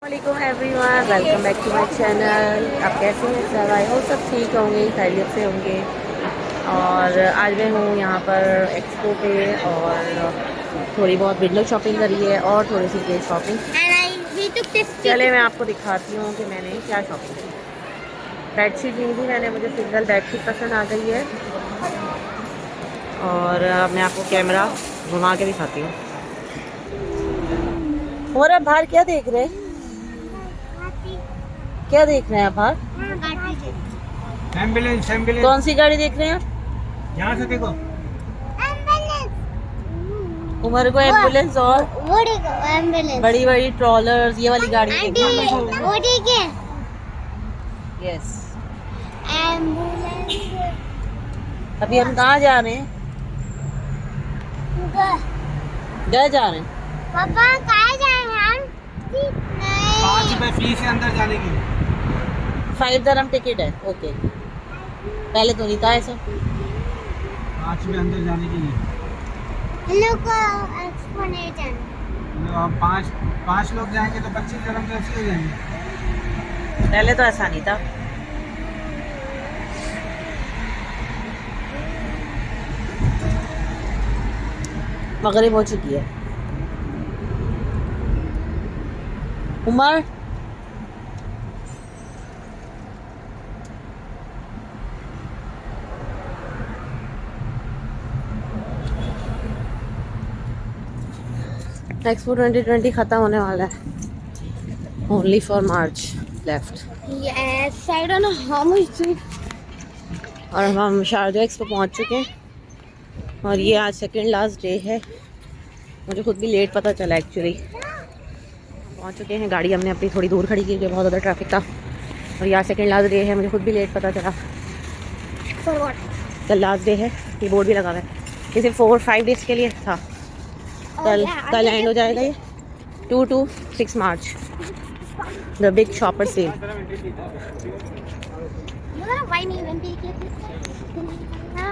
वालेकुम everyone, welcome back to my channel. आप कैसे हैं सब? आई होप सब ठीक होंगे, खैरियत से होंगे। और आज मैं हूँ यहाँ पर एक्सपो पे और थोड़ी बहुत विंडो शॉपिंग करी है और थोड़ी सी प्लेस शॉपिंग। चले मैं आपको दिखाती हूँ कि मैंने क्या शॉपिंग की। बेडशीट ली थी मैंने, मुझे सिंगल बेडशीट पसंद आ गई है। और अब मैं आपको कैमरा घुमा के दिखाती हूँ। और अब बाहर क्या देख रहे हैं? क्या देख रहे हैं आप बाहर? Ambulance ambulance. कौन सी गाड़ी देख रहे हैं आप? यहाँ से देखो। उमर को एम्बुलेंस और वो देखो एम्बुलेंस। बड़ी बड़ी ट्रॉलर्स, ये वाली गाड़ी आंटी वो देखिए यस। एम्बुलेंस। अभी हम कहाँ जा रहे हैं? घर जा रहे हैं। पापा कहाँ जा रहे हैं हम? नहीं 5 रुपए फीस है अंदर जाने की। 5 दरहम टिकट है। ओके, पहले तो नहीं था ऐसा। 5 रुपए अंदर जाने के लिए। हम लोग को एक्सपो नहीं जाना। तो अब पाँच लोग जाएंगे तो 25 dirham कैसे हो जाएंगे? पहले तो ऐसा नहीं था। मगरिब हो चुकी है। उमर एक्सपो 2020 ख़त्म होने वाला है। Only for March left. Yes I don't know how much. और हम शारजा एक्सपो पहुंच चुके हैं और ये आज सेकंड लास्ट डे है। मुझे खुद भी लेट पता चला एक्चुअली। पहुंच चुके हैं, गाड़ी हमने अपनी थोड़ी दूर खड़ी की क्योंकि बहुत ज़्यादा ट्रैफिक था। और यार सेकंड लास्ट डे है, मुझे खुद भी लेट पता चला। For what? कल लास्ट डे है, ये बोर्ड भी लगा हुआ है। ये सिर्फ 4-5 डेज़ के लिए था। कल एंड हो जाएगा ये 2 to 6 March, the big shopper sale. You wanna buy me one ticket? No?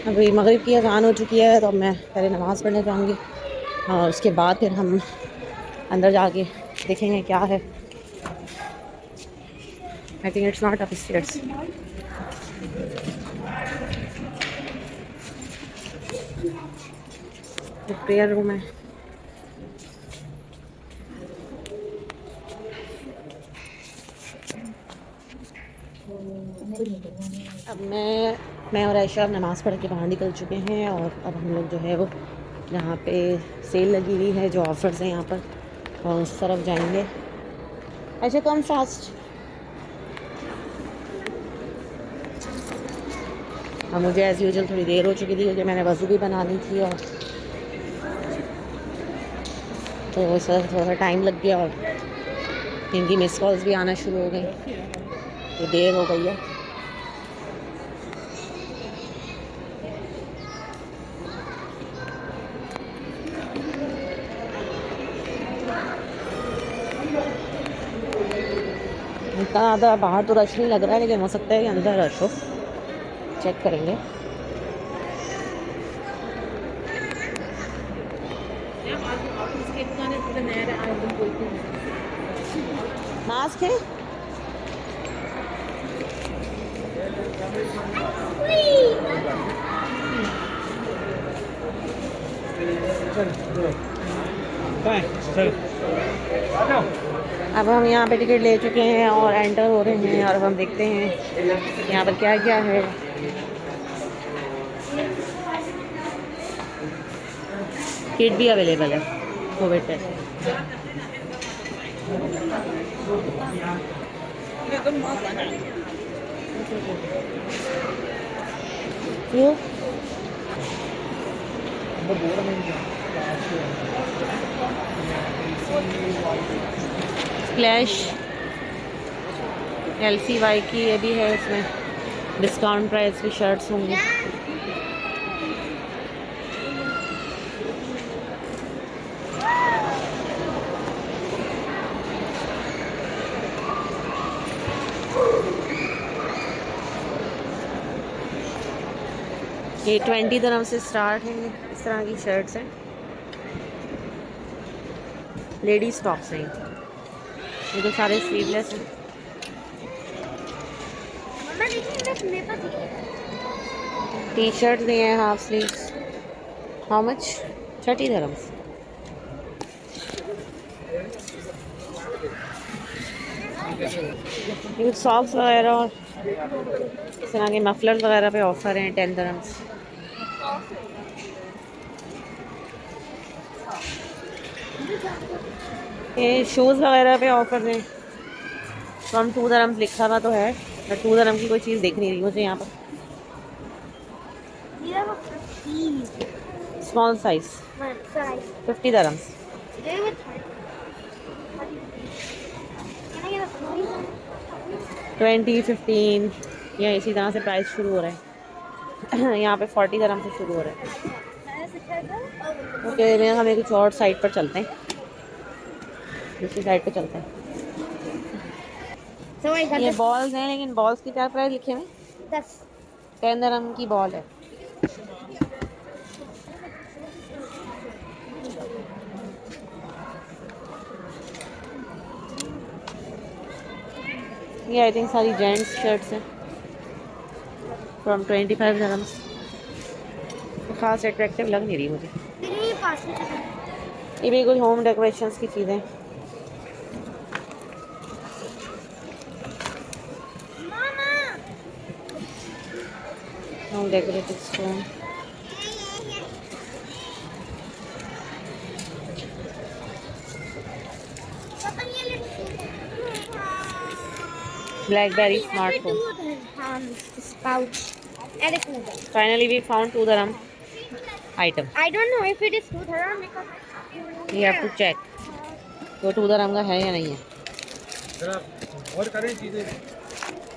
अभी मगरिब की अज़ान हो चुकी है तो अब मैं पहले नमाज़ पढ़ने जाऊंगी और उसके बाद फिर हम अंदर जाके देखेंगे क्या है। I think it's not upstairs. Prayer room है। अब मैं और आयशा नमाज़ पढ़ के बाहर निकल चुके हैं और अब हम लोग जो है वो यहाँ पे सेल लगी हुई है, जो ऑफर्स हैं यहाँ पर, और उस तरफ जाएंगे। अच्छा कम फास्ट। अब मुझे एज़ यूजुअल थोड़ी देर हो चुकी थी क्योंकि मैंने वज़ू भी बनानी थी और तो इस वजह से थोड़ा सा टाइम लग गया और इनकी मिस कॉल्स भी आना शुरू हो गई तो देर हो गई है। इतना ज़्यादा बाहर तो रश नहीं लग रहा है, लेकिन हो सकता है कि अंदर रश हो। चेक करेंगे। मास्क है? अब हम यहाँ पे टिकट ले चुके हैं और एंटर हो रहे हैं और अब हम देखते हैं यहाँ पर क्या क्या है। किट भी अवेलेबल है कोविड टेस्ट। क्यों? स्प्लैश LCY की ये भी है, इसमें डिस्काउंट प्राइस पे शर्ट्स होंगे। ये 20 दिरहम से स्टार्ट है, इस तरह की शर्ट्स हैं, लेडीज टॉप्स हैं। ये तो सारे स्लीवलेस हैं। मम्मा देखिए मेरे पास टी शर्ट दिए हैं half sleeves. How much? 30 dirhams. ये कुछ सॉक्स वगैरह और इस तरह के मफलर्स वगैरह पे ऑफर हैं 10 दिरहम्स। ये शूज़ वगैरह पे ऑफर हैं। फ्रॉम 2 दिरहम्स लिखा हुआ तो है, बट 2 दिरहम की कोई चीज़ दिख नहीं रही मुझे यहाँ पर। Small size 50 dirhams. 20, 15 या इसी तरह से प्राइस शुरू हो रहा है। यहाँ पे 40 दिरहम से शुरू हो रहा है। ओके, हम एक कुछ और साइड पर चलते हैं, दूसरी साइड पे चलते हैं। ये बॉल्स हैं, लेकिन बॉल्स की क्या प्राइस लिखे हुए? 10 दिरहम की बॉल है। ये आई थिंक सारी जेंट्स शर्ट्स हैं फ्रॉम 25 दिरहम्स। खास अट्रैक्टिव लग नहीं रही मुझे। ये भी कुछ होम डेकोरेशंस की चीज़ें। Home decorative stone. Blackberry smartphone. Finally we found 2 dirham item. I don't know if it is 2 dirham because You have to check तो 2 dirham का है या नहीं है। जरा और करें चीजें।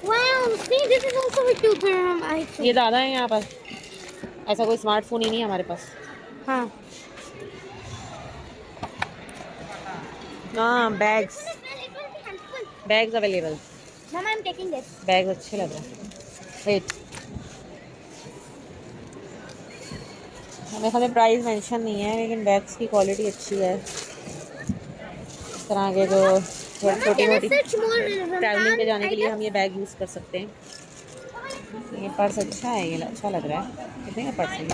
wow, see this is also a 2 dirham item. ये ज़्यादा है यहाँ पर, ऐसा कोई स्मार्टफोन ही नहीं है हमारे पास। हाँ हाँ, bags available. Mama, I'm taking this. Bag अच्छे लग रहे हैं। वेट, हमें प्राइस मेंशन नहीं है, लेकिन बैग्स की क्वालिटी अच्छी है। इस तरह के जो छोटी मोटी ट्रैवलिंग पे जाने के लिए हम ये बैग यूज़ कर सकते हैं। ये पर्स अच्छा है, ये अच्छा लग रहा है। कितने का पर्स है?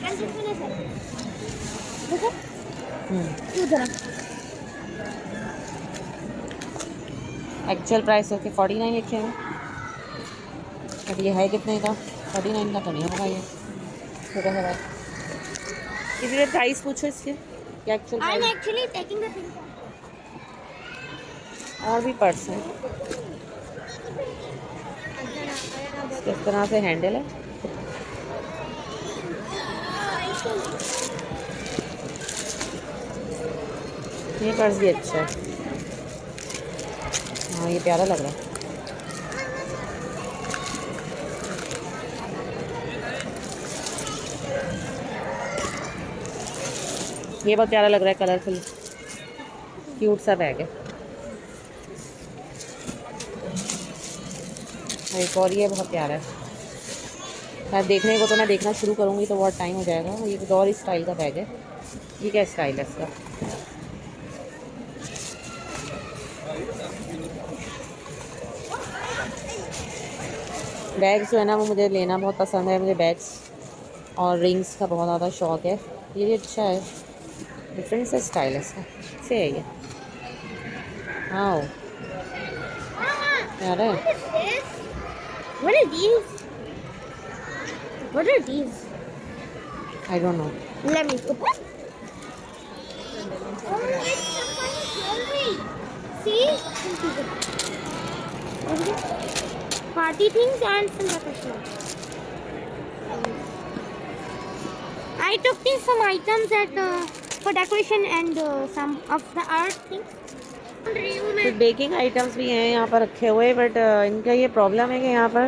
And this one is it. 2 dirham. Actual price okay 49 लिखे हैं, अब ये है कितने का? 49 का तो नहीं होगा ये, छोटा सा बैग। किसी से प्राइस पूछो इसके, क्या actual I'm price? actually taking the thing. और भी पर्स हैं, इस तरह से हैंडल है। ये पर्स भी अच्छा है, हाँ ये प्यारा लग रहा है। ये बहुत प्यारा लग रहा है, कलरफुल क्यूट सा बैग है। एक और ये बहुत प्यारा है, शायद देखने को तो मैं देखना शुरू करूँगी तो बहुत टाइम हो जाएगा। ये कुछ और स्टाइल का बैग है। ये क्या स्टाइल है इसका? बैग्स जो है ना वो मुझे लेना बहुत पसंद है। मुझे बैग्स और रिंग्स का बहुत ज़्यादा शौक़ है। ये भी अच्छा है, डिफरेंट सा स्टाइल है इसका, से है ये। हाँ यार है। What are these? What are these? I don't know. Let me open. Oh, it's some funny jewelry. See? Party things and some decoration. I took these some items at for decoration and some of the art things. कुछ baking items भी हैं यहाँ पर रखे हुए, but इनका ये problem है कि यहाँ पर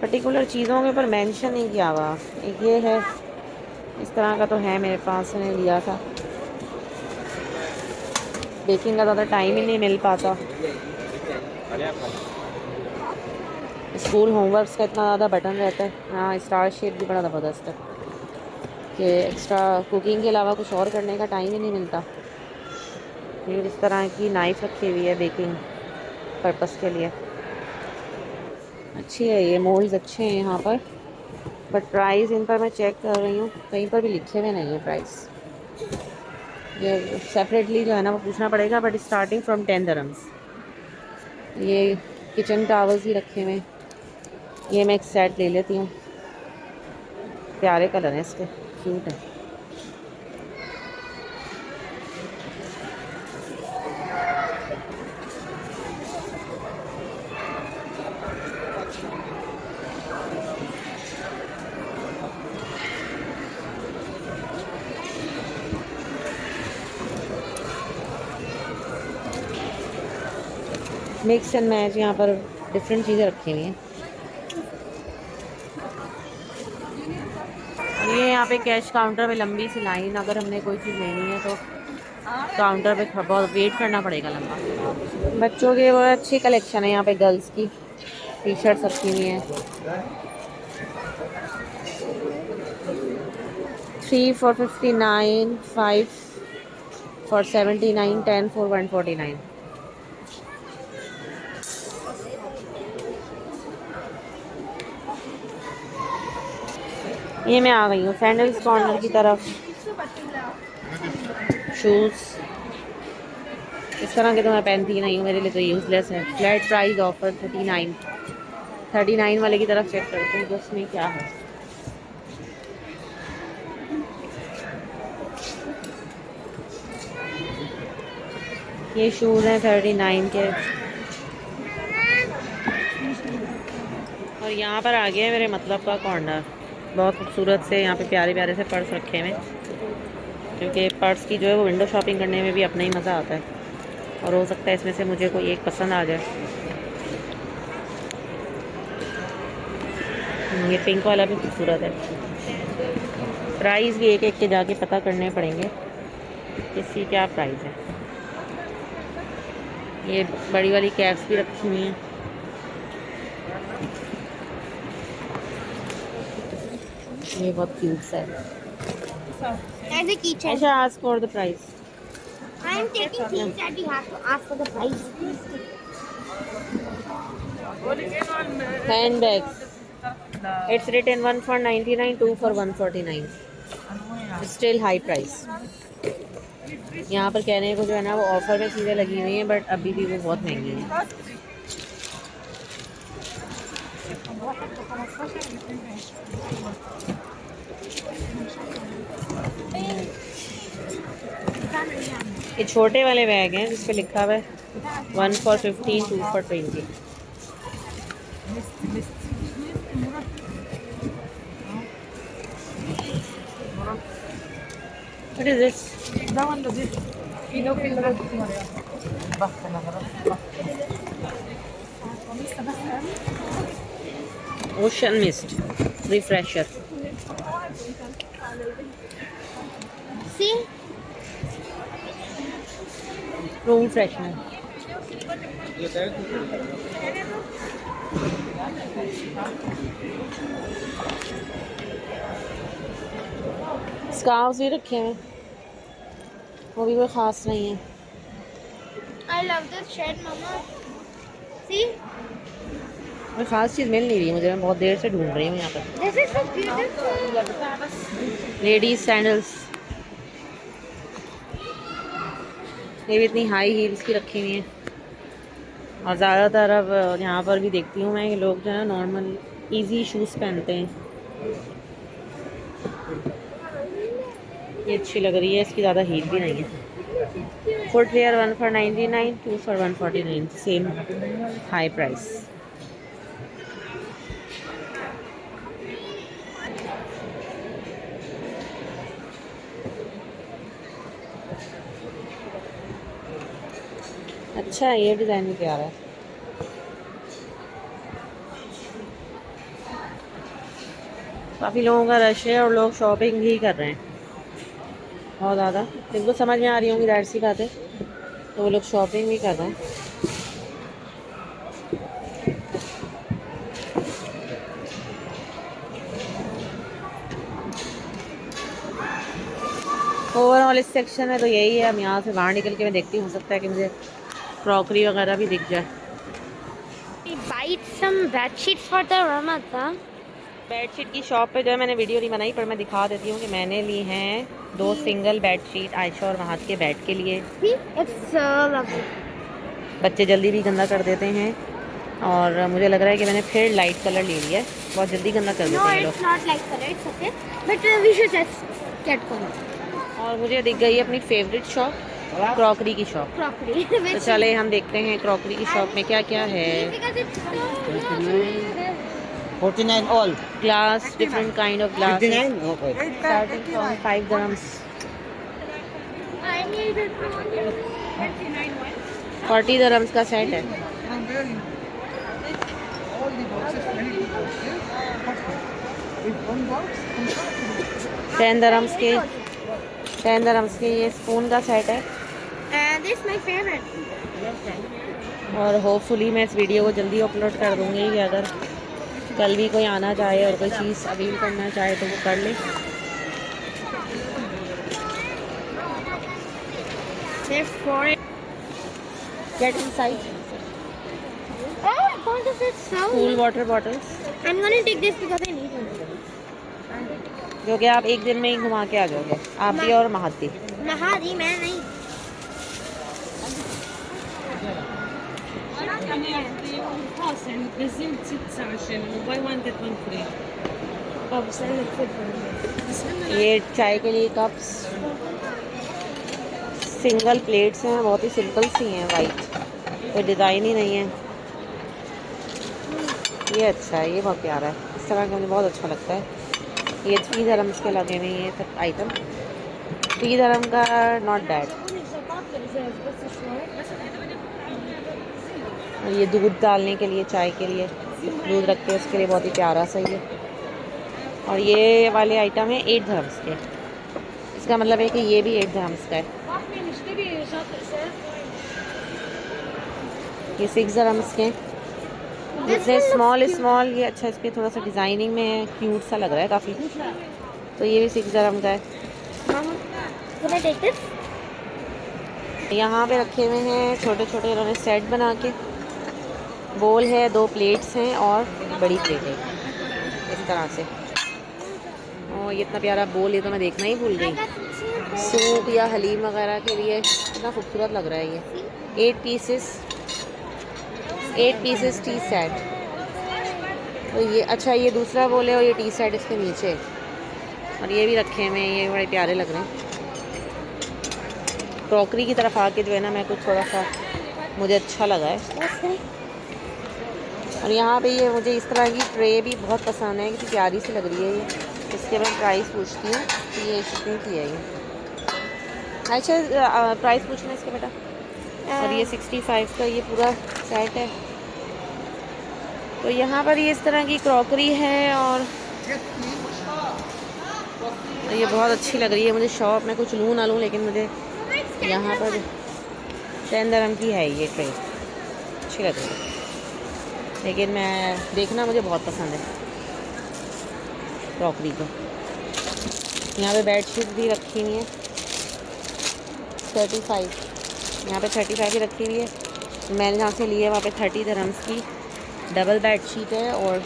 पर्टिकुलर चीज़ों के ऊपर मेंशन नहीं किया हुआ। एक ये है, इस तरह का तो है मेरे पास, मैंने लिया था। बेकिंग का ज़्यादा टाइम ही नहीं मिल पाता। स्कूल होमवर्क्स का इतना ज़्यादा बटन रहता है। हाँ, स्टार शेप भी बड़ा ज़बरदस्त है कि एक्स्ट्रा कुकिंग के अलावा कुछ और करने का टाइम ही नहीं मिलता। फिर इस तरह की नाइफ़ रखी हुई है बेकिंग पर्पस के लिए। अच्छी है ये, मोल्ड्स अच्छे हैं यहाँ पर, बट प्राइस इन पर मैं चेक कर रही हूँ, कहीं पर भी लिखे हुए नहीं है प्राइस। ये सेपरेटली जो है ना वो पूछना पड़ेगा, बट स्टार्टिंग फ्रॉम 10 dirhams। ये किचन टावल्स ही रखे हुए हैं। ये मैं एक सेट ले लेती हूँ, प्यारे कलर हैं इसके, क्यूट है। मिक्स एंड मैच यहाँ पर डिफरेंट चीज़ें रखी हुई हैं। ये यहाँ पे कैश काउंटर पे लंबी सी लाइन, अगर हमने कोई चीज़ लेनी है तो काउंटर पे बहुत वेट करना पड़ेगा लंबा। बच्चों के वो अच्छी कलेक्शन है यहाँ पे, गर्ल्स की टी शर्ट्स रखी हुई हैं। 3 for 59, 5 for 79, 10 for 149। ये मैं आ गई हूँ सैंडल्स कॉर्नर की तरफ। शूज़ इस तरह के तो मैं पहनती नहीं हूँ, मेरे लिए तो यूज़लेस है। फ्लैट प्राइस ऑफर 39 वाले की तरफ चेक करते हैं तो उसमें क्या है। ये शूज़ हैं 39 के। और यहाँ पर आ गया है मेरे मतलब का कॉर्नर। बहुत खूबसूरत से यहाँ पे प्यारे प्यारे से पर्स रखे हुए, क्योंकि पर्स की जो है वो विंडो शॉपिंग करने में भी अपना ही मज़ा आता है, और हो सकता है इसमें से मुझे कोई एक पसंद आ जाए। ये पिंक वाला भी खूबसूरत है। प्राइस भी एक एक के जाके पता करने पड़ेंगे इसकी क्या प्राइस है। ये बड़ी वाली कैप्स भी रखी हुई हैं। ये बहुत क्यूट सा है। As a keychain. अच्छा, ask for the price. I am taking things that you have to ask for the price. Handbags. It's written 1 for 99, 2 for 149. Still high price. यहाँ पर कहने को जो है ना वो ऑफर में चीज़ें लगी हुई हैं, बट अभी भी वो बहुत महंगी हैं। ये छोटे वाले बैग हैं जिस पे लिखा हुआ है 1 for 15, 2 for 20। What is this? Ocean mist refresher. See? Room freshener. Scarfs भी रखे हैं, वो भी कोई ख़ास नहीं है। I love this shirt, Mama. See? कोई ख़ास चीज़ मिल नहीं रही मुझे, मैं बहुत देर से ढूंढ रही हूँ यहाँ पर। This is so beautiful. Ladies sandals, ये भी इतनी हाई हील्स की रखी हुई हैं। और ज़्यादातर अब यहाँ पर भी देखती हूँ मैं कि लोग जो है ना नॉर्मल इजी शूज़ पहनते हैं। ये अच्छी लग रही है, इसकी ज़्यादा हील भी नहीं है। Footwear 1 for 99, 2 for 149, same high price. अच्छा है, ये डिज़ाइन भी प्यारा है। काफ़ी लोगों का रश है और लोग शॉपिंग भी कर रहे हैं बहुत ज़्यादा। जिनको समझ में आ रही होंगी, जाहिर सी बात है, तो वो लोग शॉपिंग भी कर रहे हैं। ओवरऑल इस सेक्शन में तो यही है। अब यहाँ से बाहर निकल के मैं देखती हूँ, हो सकता है कि मुझे क्रॉकरी वगैरह भी दिख जाए। Buy some bed sheets for the Ramadan. Bedsheet की शॉप पे जो है, मैंने वीडियो नहीं बनाई पर मैं दिखा देती हूँ कि मैंने ली हैं 2 सिंगल बेडशीट आयशा और महक के बेड के लिए। See, it's so lovely. बच्चे जल्दी भी गंदा कर देते हैं और मुझे लग रहा है कि मैंने फिर लाइट कलर ले लिया है। बहुत जल्दी गंदा कर देते No, हैं ये it's लोग। not like color. It's okay, but we should just get color. और मुझे दिख गई है अपनी फेवरेट शॉप, क्रॉकरी की शॉप। Crockery. तो चले हम देखते हैं क्रॉकरी की शॉप में क्या क्या है। Because it's so 49 all. Glass, different kind of glass 59? Okay. Starting from 5 dirhams। I need it. 40 dirhams का सेट है। All the boxes, 22 boxes. With one box, 10 dirhams के 10 dirhams के ये स्पून का सेट है। And this is my favorite. और hopefully मैं इस वीडियो को जल्दी अपलोड कर दूँगी कि अगर कल भी कोई आना चाहे और कोई चीज़ अवेल करना चाहे तो वो कर ले। There's 4. Get inside. Oh, I found this so. Cool water bottles, I'm gonna take this because I need it. जो कि आप एक दिन में ही घुमा के आ जाओगे, आप भी और महक भी। Mahadi, मैं नहीं. ये चाय के लिए कप्स, सिंगल प्लेट्स हैं, बहुत ही सिंपल सी हैं, वाइट, कोई डिज़ाइन ही नहीं है। ये अच्छा है, ये बहुत प्यारा है, इस तरह का मुझे बहुत अच्छा लगता है। ये 3 dirhams के लगे हुए हैं ये सब आइटम। 3 dirham का नॉट बैड। और ये दूध डालने के लिए, चाय के लिए दूध रख के उसके लिए बहुत ही प्यारा सा ये। और ये वाले आइटम है 8 dirhams के। इसका मतलब है कि ये भी 8 dirhams का है। ये 6 dirhams के। जितने स्मॉल ये अच्छा, इस पर थोड़ा सा डिज़ाइनिंग में क्यूट सा लग रहा है काफ़ी। तो ये भी 6 dirham का है। Can I take this? यहाँ पे रखे हुए हैं छोटे छोटे इन्होंने सेट बना के। बोल है, 2 प्लेट्स हैं और बड़ी प्लेट है इस तरह से। और ये इतना प्यारा बोल, ये तो मैं देखना ही भूल गई। सूप या हलीम वगैरह के लिए इतना खूबसूरत लग रहा है ये। 8 पीसेस टी सेट। तो ये अच्छा, ये दूसरा बोल है और ये टी सेट इसके नीचे। और ये भी रखे हुए हैं, ये बड़े प्यारे लग रहे हैं। क्रॉकरी की तरफ आके जो है ना, मैं कुछ थोड़ा सा मुझे अच्छा लगा है। और यहाँ पे ये मुझे इस तरह की ट्रे भी बहुत पसंद है, कितनी प्यारी सी लग रही है ये। इसके मैं प्राइस पूछती हूँ कि ये कितने की है ये। अच्छा, प्राइस पूछना इसके बेटा। और ये 65 का ये पूरा सेट है। तो यहाँ पर ये इस तरह की क्रॉकरी है और ये बहुत अच्छी लग रही है मुझे शॉप में। कुछ लूँ ना लूँ, लेकिन मुझे यहाँ पर 10 dirham की है ये ट्रे, अच्छी लग रही है। लेकिन मैं देखना मुझे बहुत पसंद है क्रॉकरी को। यहाँ पे बेडशीट भी रखी हुई है 35, यहाँ पे 35 की रखी हुई है। मैंने जहाँ से ली है वहाँ पे 30 dirhams की डबल बेडशीट है और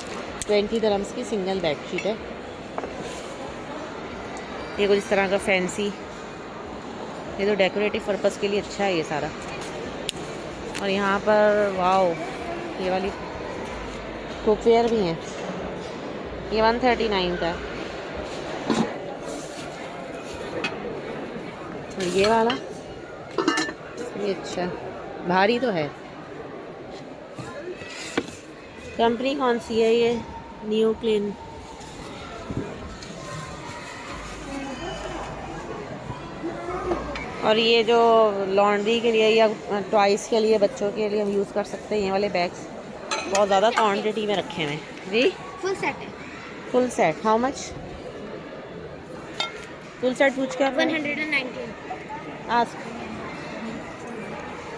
20 dirhams की सिंगल बेडशीट है। ये कुछ इस तरह का फैंसी, ये तो डेकोरेटिव पर्पस के लिए अच्छा है ये सारा। और यहाँ पर वाओ, ये वाली कुकवेयर भी हैं, ये 139 का है। और ये वाला ये अच्छा, भारी तो है। कंपनी कौन सी है ये? New clean. और ये जो लॉन्ड्री के लिए या टॉयज़ के लिए बच्चों के लिए हम यूज़ कर सकते हैं, ये वाले बैग्स बहुत ज़्यादा क्वांटिटी में रखे हुए हैं जी। फुल सेट है। Full set how much? Full set पूछ के 119। आज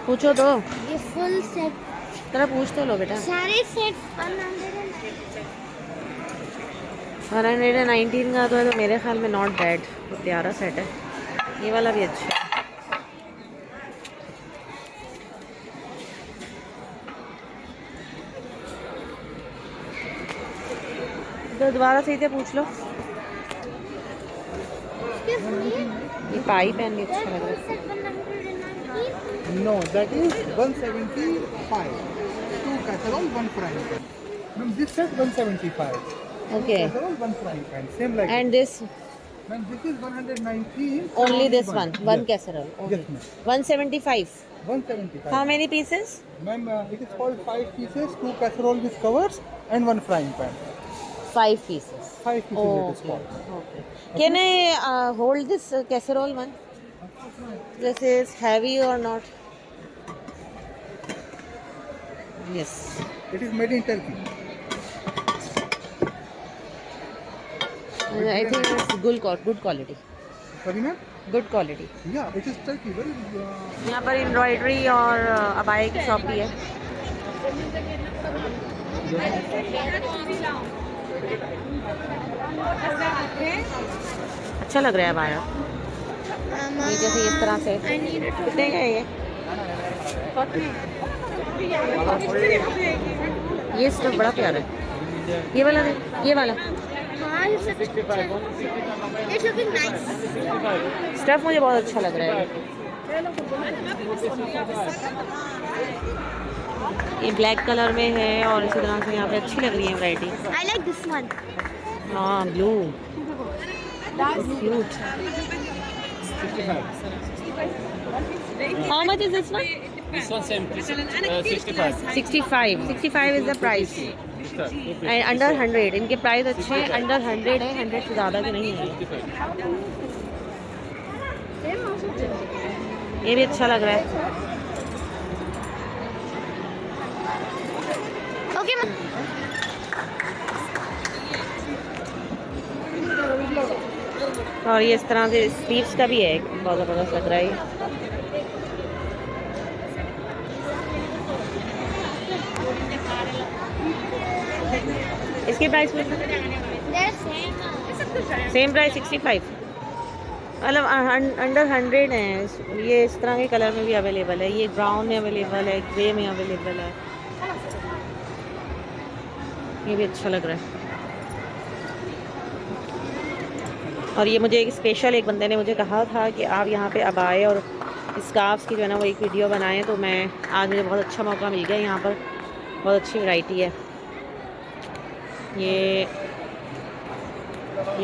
पूछो तो, ये फुल सेट तेरा पूछ तो लो बेटा। सारे सेट 119 का तो है, तो मेरे ख्याल में नॉट बैड, तो प्यारा सेट है। ये वाला भी अच्छा है। तो दोबारा सही से पूछ लो। ये पाई पहन भी अच्छा लग रहा है। No, that is 175. 2 casserole, 1 frying pan. Ma'am, this set 175. Okay. Casserole, 1 frying pan. Same like And this. this Ma'am, this is 119. only this one Yes. casserole. Okay. Yes, ma'am. 175. 175. How many pieces? Ma'am, it is called 5 pieces, 2 casserole with covers and 1 frying pan. 5 pieces. 5 pieces it is Okay. called. Okay. Can I hold this casserole one? This is heavy or not? Yes. It is made in Turkey. I think it's good quality. Sorry, ma'am? Good quality. Yeah, it is Turkey. Very यहाँ पर embroidery और अबाए की shop भी है। अच्छा लग रहा है अबाया, ये जैसे इस तरह से। कितने का है ये स्टफ बड़ा प्यारा है। ये वाला दे, ये वाला स्टफ मुझे बहुत अच्छा लग रहा है। ये ब्लैक कलर में है और इसी तरह से यहाँ पे अच्छी लग रही है variety. I like this one. हाँ blue cute. How much is this one? This one 65. 65 is the price. And under 100 इनके प्राइस अच्छे हैं। अंडर 100 है, 100 से ज़्यादा के नहीं है। ये भी अच्छा लग रहा है। Okay, ma'am. और ये इस तरह से स्लीव्स का भी है, बहुत ज़बरदस्त लग रहा है ये। इसके प्राइस में They're same. सेम प्राइस 65, मतलब अंडर 100 है। ये इस तरह के कलर में भी अवेलेबल है, ये ब्राउन में अवेलेबल है, ग्रे में अवेलेबल है। ये भी अच्छा लग रहा है। और ये मुझे एक स्पेशल एक बंदे ने मुझे कहा था कि आप यहाँ पे अबाए और स्कार्फ्स की जो है ना वो एक वीडियो बनाएं, तो मैं आज मुझे बहुत अच्छा मौका मिल गया। यहाँ पर बहुत अच्छी वैरायटी है। ये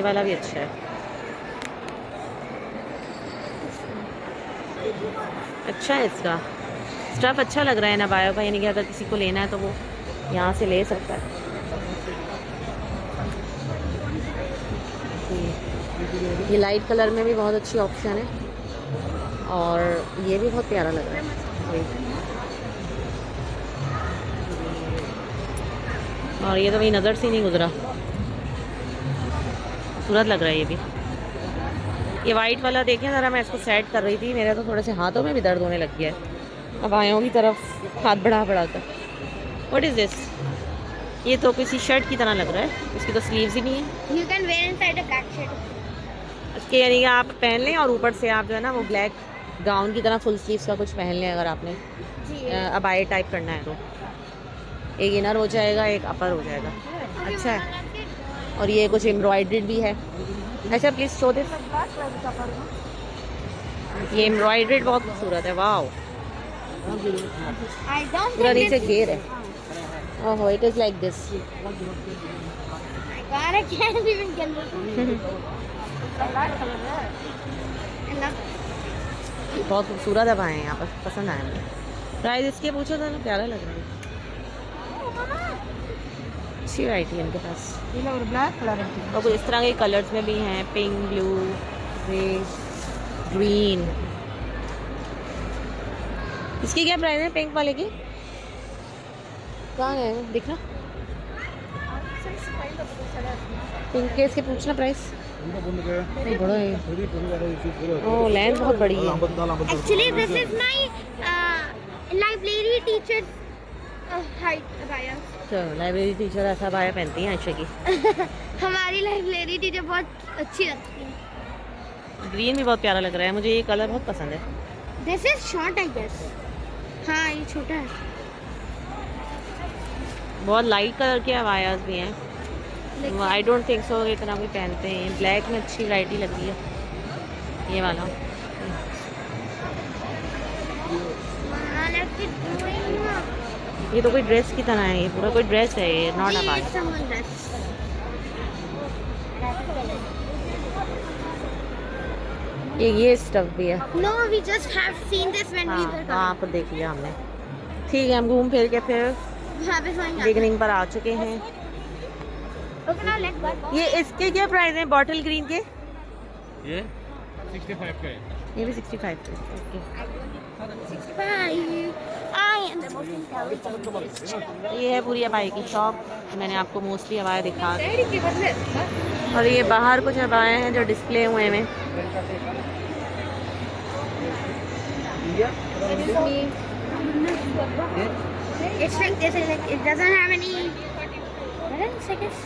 वाला भी अच्छा है, अच्छा है। इसका स्टफ़ अच्छा लग रहा है ना बायो का, यानी कि अगर किसी को लेना है तो वो यहाँ से ले सकता है। ये लाइट कलर में भी बहुत अच्छी ऑप्शन है और ये भी बहुत प्यारा लग रहा है। और ये तो मेरी नज़र से नहीं गुजरा, खूबसूरत लग रहा है ये भी। ये वाइट वाला देखें ज़रा, मैं इसको सेट कर रही थी, मेरे तो थोड़े से हाथों में भी दर्द होने लग गया है अब आयों की तरफ हाथ बढ़ा कर। What is this? ये तो किसी शर्ट की तरह लग रहा है, इसकी तो स्लीव्स ही नहीं है। You can wear inside a black shirt. इसके यानी कि आप पहन लें और ऊपर से आप जो है ना वो ब्लैक गाउन की तरह फुल स्लीव्स का कुछ पहन लें, अगर आपने अबाए टाइप करना है तो। एक इनर हो जाएगा, एक अपर हो जाएगा, अच्छा है। और ये कुछ एम्ब्रॉयडर्ड भी है। अच्छा प्लीज़ शो दिस। ये एम्ब्रॉयडर्ड बहुत खूबसूरत है, वाह। I don't पूरा think नीचे it's... घेर है। Oh it is like this. God, I can't even get it. बहुत खूबसूरत अबाए हैं यहाँ पर, पसंद आया मुझे। प्राइस इसके पूछो था ना, प्यारा लग रहा है। अच्छी वैरायटी है इनके पास। और कुछ इस तरह के कलर्स में भी हैं, पिंक, ब्लू, ग्रे, ग्रीन, इसकी क्या प्राइस है पिंक वाले की? कहाँ है दिखना? पिंक के इसके पूछना प्राइस। बड़ा है। ओह लेंथ बहुत बड़ी है। Actually, this is my library teacher's height abaya. तो लाइब्रेरी टीचर ऐसा बाया पहनती हैं आयशा की। हमारी लाइब्रेरी टीचर बहुत अच्छी लगती है। ग्रीन भी बहुत प्यारा लग रहा है मुझे, ये कलर बहुत पसंद है। This is short, I guess. हाँ ये छोटा है। बहुत लाइट कलर के अबायास भी हैं। आई डोंट थिंक सो इतना कोई पहनते हैं। ब्लैक में अच्छी वैरायटी लग रही है ये वाला। ये तो कोई ड्रेस की तरह है, ये पूरा कोई ड्रेस है, ये नॉट अबाया। ये स्टफ भी है। No, we just have seen this when we हाँ were वहाँ पर देख लिया हमने। ठीक है हम घूम फिर के फिर coming. बिगनिंग पर आ चुके हैं। Okay, now let's go. ये इसके क्या प्राइस है बॉटल ग्रीन के? ये 65 का है। ये भी 65 के। Okay. Bye. I am the most intelligent. ये है पूरी अबाया की शॉप। मैंने आपको मोस्टली अबाया दिखा दी। और ये बाहर कुछ अबाया हैं जो डिस्प्ले हुए हैं। It's like this. Like it doesn't have any. I guess.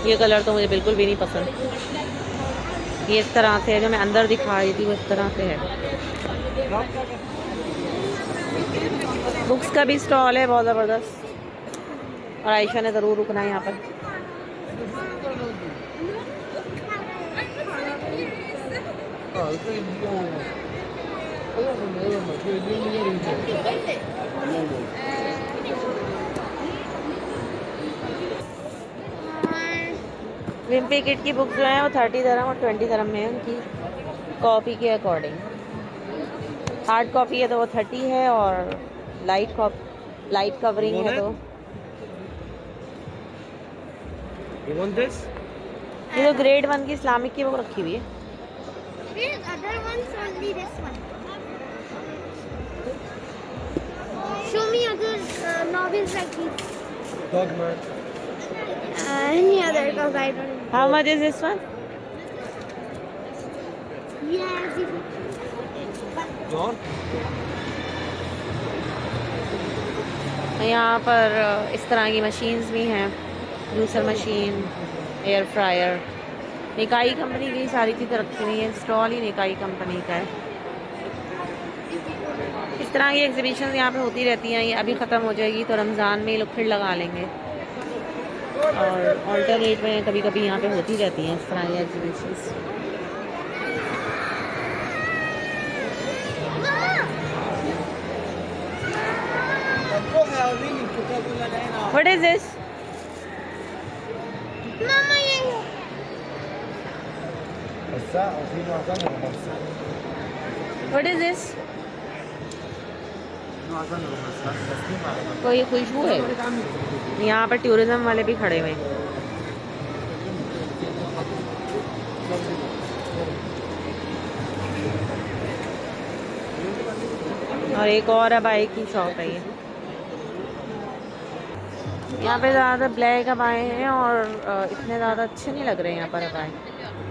ये कलर तो मुझे बिल्कुल भी नहीं पसंद। ये इस तरह से है जो मैं अंदर दिखा रही थी वो इस तरह से है। बुक्स का भी स्टॉल है बहुत ज़बरदस्त। और आयशा ने ज़रूर रुकना है यहाँ पर। विम्पी किट की बुक जो है वो 30 दरहम और 20 दरहम में है उनकी कॉपी के अकॉर्डिंग। हार्ड कॉपी है तो वो 30 है और लाइट कवरिंग है तो You want this? ये तो ग्रेड 1 की इस्लामिक की बुक रखी हुई है। There's other ones, only this one. Show me other novels like these. Dogma. Any other, because I don't know. How much is this one? Yeah, John? यहाँ पर इस तरह की मशीन्स भी हैं, जूसर मशीन, एयर फ्रायर। निकाई company की सारी चीज़ें रखी हुई हैं। स्टॉल ही निकाई कंपनी का है। इस तरह की एग्जीबिशन यहाँ पे होती रहती हैं। ये अभी ख़त्म हो जाएगी तो रमज़ान में ये लोग फिर लगा लेंगे। और ऑल्टरनेट में कभी कभी यहाँ पे होती रहती हैं इस तरह की exhibitions. What is this? Mama, yeah. What is this? कोई खुशबू है। यहाँ पर टूरिज्म वाले भी खड़े हुए हैं। और एक और अबाए की शॉप है ये। यहाँ पे ज़्यादा ब्लैक अबाए हैं और इतने ज़्यादा अच्छे नहीं लग रहे हैं यहाँ पर अबाए।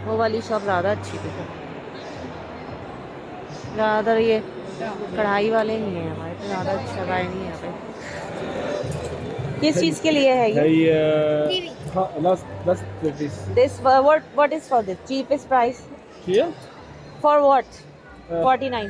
वो वाली शॉप ज़्यादा अच्छी थी। ज़्यादातर ये कढ़ाई वाले ही हैं हमारे पे, ज़्यादा अच्छा अबाए नहीं है यहाँ पे। किस चीज़ के लिए है ये? This what is for this cheapest price? Here? For what? 49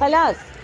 खलास।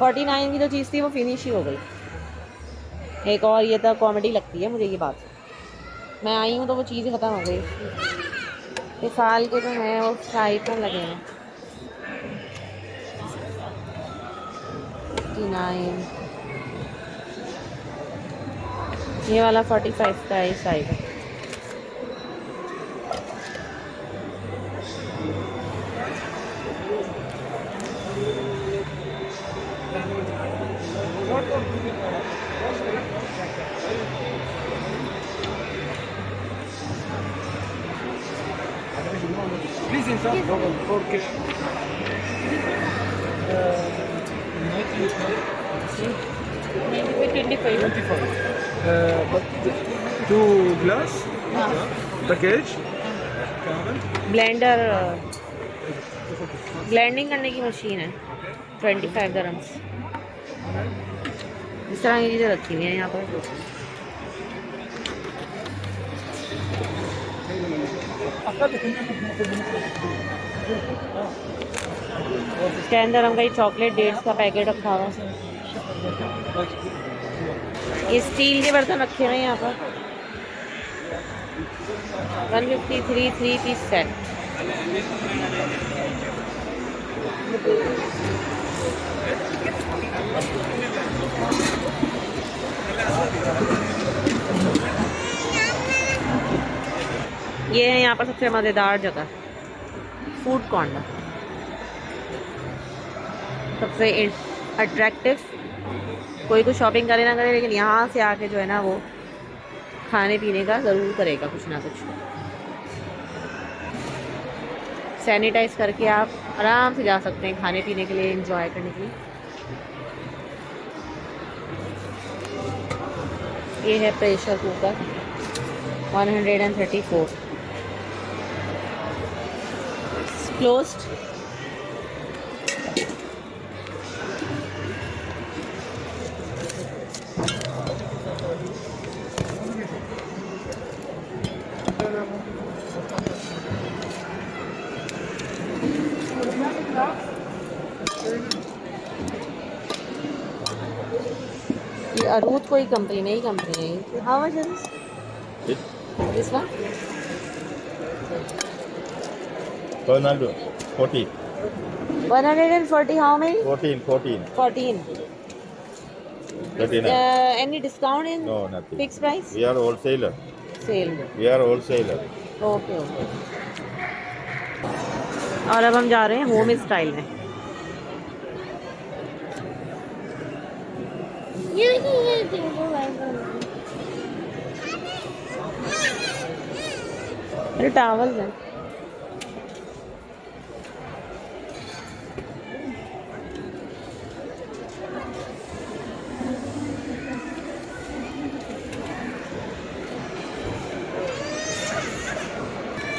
49 की जो चीज़ थी वो फिनिश ही हो गई। एक और ये तो कॉमेडी लगती है मुझे ये बात। मैं आई हूँ तो वो चीज़ ख़त्म हो गई। ये साल के जो हैं वो साइड में लगे हैं। 59 ये वाला 45 का है side. Please insert double 4K. 25. But two glass package. Blender blending करने की मशीन है 25 dirhams। इस तरह की चीज़ें रखी हुई हैं यहाँ पर। $10 dirham का ये चॉकलेट डेट्स का पैकेट रखा हुआ है। ये स्टील के बर्तन रखे हुए हैं यहाँ पर। 153 3-piece सेट। ये है यहाँ पर सबसे मज़ेदार जगह, फूड कॉर्नर। सबसे अट्रैक्टिव। कोई कुछ शॉपिंग करे ना करे, लेकिन यहाँ से आके जो है ना वो खाने पीने का ज़रूर करेगा कुछ ना कुछ। सैनिटाइज करके आप आराम से जा सकते हैं खाने पीने के लिए, एंजॉय करने के लिए। ये है प्रेशर कुकर 134 क्लोज्ड। ये अरूद कोई कंपनी, नई कंपनी है। How much is this one? 140. 140। How many? 14. 14। 39. Any discount in No, nothing. fixed price? We are wholesaler. Sale. We are wholesaler. Okay okay. और अब हम जा रहे हैं होम स्टाइल में। अरे टावल है।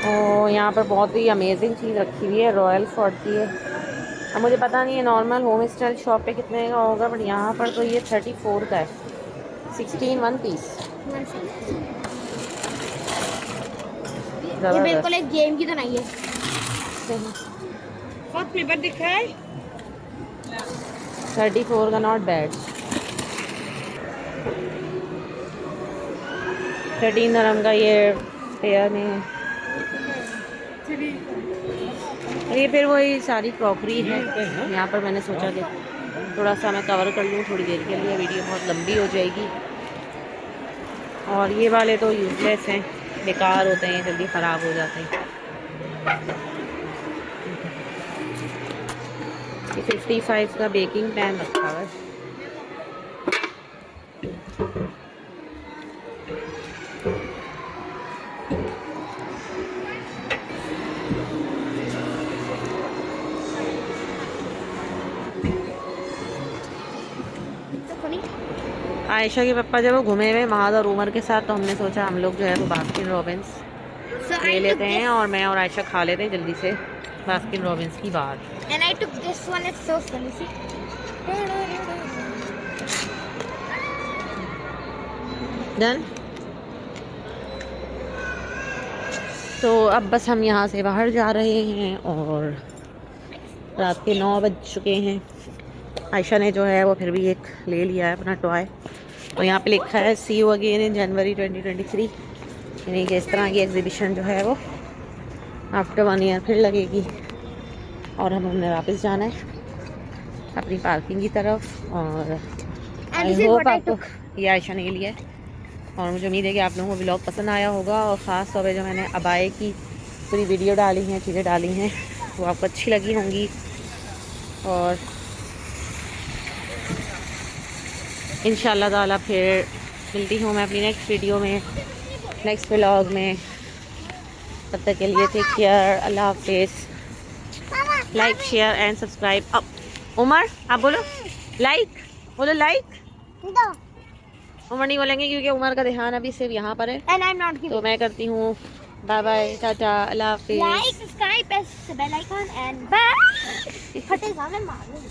और यहाँ पर बहुत ही अमेजिंग चीज़ रखी हुई है, रॉयल फोर्ट की है। अब मुझे पता नहीं है नॉर्मल होम स्टाइल शॉप पे कितने का होगा, बट यहाँ पर तो ये 34 का है। 16 1 पीस। ये बिल्कुल एक गेम की तरह ही है। बहुत पेपर दिख रहा है। 34 का नॉट बैड। 13 dirham का ये पेयर में है। ये फिर वही सारी क्रॉकरी है। यहाँ पर मैंने सोचा कि थोड़ा सा मैं कवर कर लूँ थोड़ी देर के लिए, वीडियो बहुत लंबी हो जाएगी। और ये वाले तो यूजलेस हैं, बेकार होते हैं, जल्दी ख़राब हो जाते हैं। ये 55 का बेकिंग पैन रखा हुआ है। आयशा के पापा जब वो घूमे हुए महाद और उमर के साथ, तो हमने सोचा हम लोग जो है वो बास्किन रॉबिन्स ले लेते हैं और मैं और आयशा खा लेते हैं जल्दी से बास्किन रॉबिन्स की बार। And I took this one. It's so funny. See? Done. तो अब बस हम यहाँ से बाहर जा रहे हैं और रात के 9 बज चुके हैं। आयशा ने जो है वो फिर भी एक ले लिया है अपना टॉय, और यहाँ पे लिखा है सी यू अगेन इन जनवरी 2023। यानी कि इस तरह की एग्जीबिशन जो है वो आफ्टर 1 ईयर फिर लगेगी। और हमने वापस जाना है अपनी पार्किंग की तरफ। और आई होप आपको ये आयशा ने लिया है, और मुझे उम्मीद है कि आप लोगों को व्लॉग पसंद आया होगा। और ख़ास तौर पे जो मैंने अबाए की पूरी वीडियो डाली हैं, चीज़ें डाली हैं, वो आपको अच्छी लगी होंगी। और इंशाल्लाह ताला फिर मिलती हूँ मैं अपनी नेक्स्ट वीडियो में, नेक्स्ट व्लॉग में। तब तक के लिए टेक केयर, अल्लाह हाफिज़। Like share and subscribe. अब उमर आप बोलो लाइक, बोलो लाइक। दो उमर नहीं बोलेंगे क्योंकि उमर का ध्यान अभी सिर्फ यहाँ पर है। And I am not giving तो मैं करती हूँ बाय बाय, टाटा, अल्लाह हाफिज़। Like subscribe press the bell icon and bye. फटेगा मैं मारूंगी।